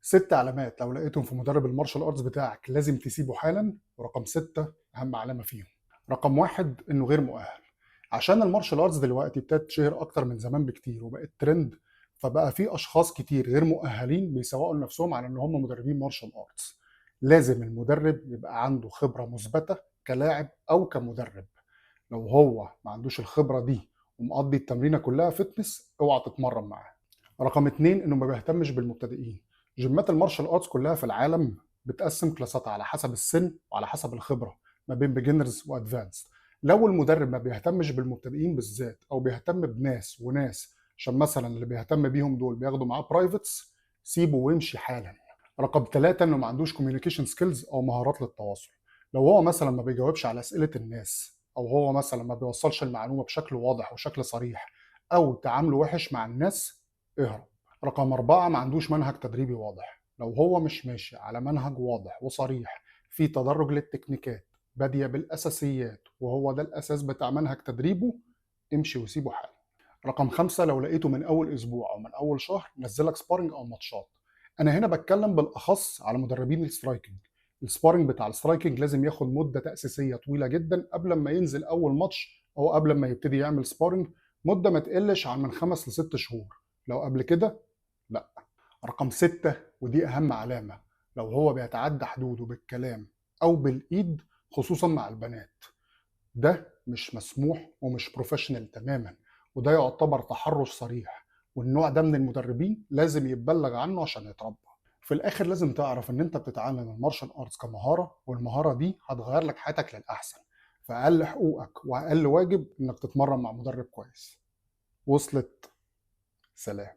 6 علامات لو لقيتهم في مدرب المارشال ارتس بتاعك لازم تسيبه حالا. ورقم 6 اهم علامه فيهم. رقم 1 انه غير مؤهل. عشان المارشال ارتس دلوقتي ابتدت تشهر اكتر من زمان بكتير وبقت ترند، فبقى في اشخاص كتير غير مؤهلين بيسوقوا لنفسهم على ان هم مدربين مارشال ارتس. لازم المدرب يبقى عنده خبره مثبته كلاعب او كمدرب. لو هو ما عندوش الخبره دي ومقضي التمرينه كلها فتنس، اوعى تتمرن معاه. رقم 2 انه ما بيهتمش بالمبتدئين. جيمات المارشال ارتس كلها في العالم بتقسم كلاسات على حسب السن وعلى حسب الخبره ما بين بيجنرز وادفانس. لو المدرب ما بيهتمش بالمبتدئين بالذات او بيهتم بناس وناس، عشان مثلا اللي بيهتم بيهم دول بياخدوا معاه برايفتس، سيبه ويمشي حالا. رقم 3 انه ما عندوش كوميونيكيشن سكيلز او مهارات للتواصل. لو هو مثلا ما بيجاوبش على اسئله الناس، او هو مثلا ما بيوصلش المعلومه بشكل واضح وشكل صريح، او تعامله وحش مع الناس، اهرب. رقم 4 ما عندوش منهج تدريبي واضح. لو هو مش ماشي على منهج واضح وصريح في تدرج للتكنيكات بادية بالأساسيات وهو ده الأساس بتاع منهج تدريبه، امشي وسيبه حاله. رقم 5 لو لقيته من أول أسبوع أو من أول شهر نزلك سبارنج أو ماتشات. أنا هنا بتكلم بالأخص على مدربين السترايكنج. السبارنج بتاع السترايكنج لازم ياخد مدة تأسيسية طويلة جدا قبل ما ينزل أول ماتش أو قبل ما يبتدي يعمل سبارنج. مدة ما تقلش عن من 5 ل6 شهور. لو قبل كده لا. رقم 6 ودي أهم علامة، لو هو بيتعدى حدوده بالكلام أو بالإيد، خصوصا مع البنات، ده مش مسموح ومش بروفيشنال تماما، وده يعتبر تحرش صريح. والنوع ده من المدربين لازم يتبلغ عنه عشان يتربى. في الآخر لازم تعرف إن أنت بتتعلم المارشال آرتس كمهارة، والمهارة دي هتغير لك حياتك للأحسن. فأقل حقوقك وأقل واجب إنك تتمرن مع مدرب كويس. وصلت؟ سلام.